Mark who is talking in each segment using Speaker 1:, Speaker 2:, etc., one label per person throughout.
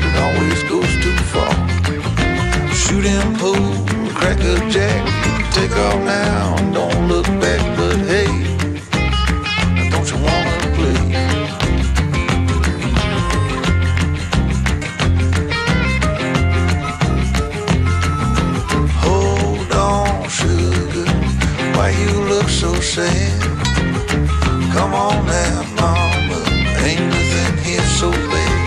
Speaker 1: it always goes too far. Shoot him, pool, crack a jack, take off now and don't look back. But hey, don't you wanna play? Hold on, sugar, why you look so sad? Come on now, mama, ain't nothing here so bad.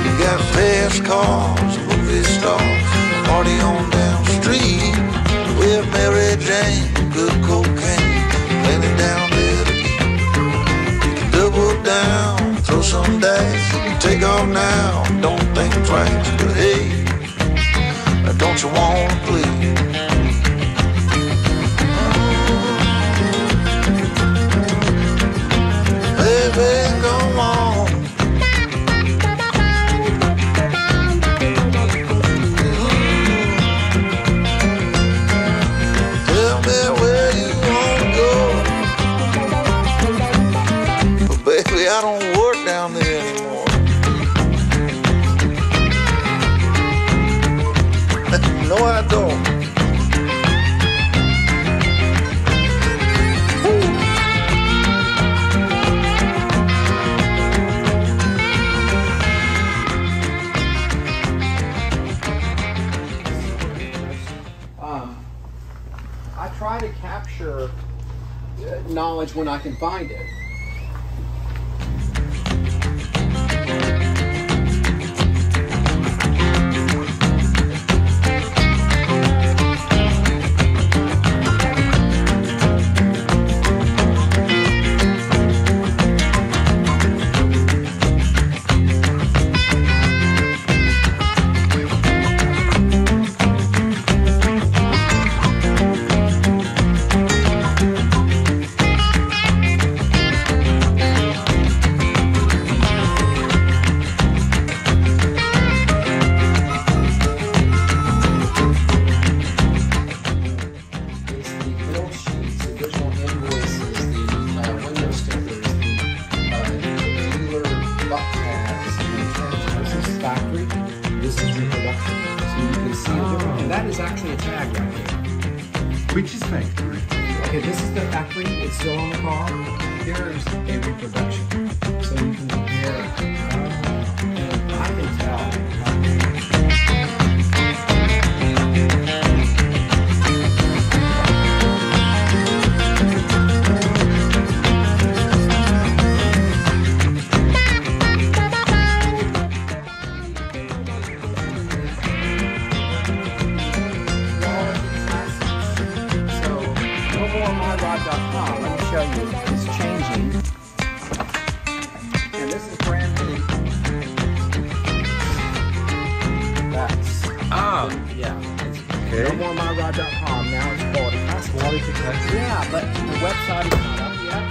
Speaker 1: You got fast cars, movie stars, party on down the street with Mary Jane, good cocaine, laying down there to eat. You can double down, throw some dice, you can take off now, don't think twice. But hey, don't you wanna play? Baby, come on. Tell me where you wanna go. But baby, I don't work down there anymore. No, I don't.
Speaker 2: I try to capture knowledge when I can find it. Factory. This is reproduction. So you can see the difference. And that is actually a tag right here.
Speaker 3: Which is factory?
Speaker 2: Okay, this is the factory. It's still on the car. Here's a reproduction. So you can compare. I can tell. Let me show you. It's changing. And this is brand new. That's.
Speaker 3: Ah.
Speaker 2: Yeah.
Speaker 3: Okay.
Speaker 2: NoMoreMyRod.com. Now it's quality.
Speaker 3: Quality cuts.
Speaker 2: Yeah, but the website is not up yet.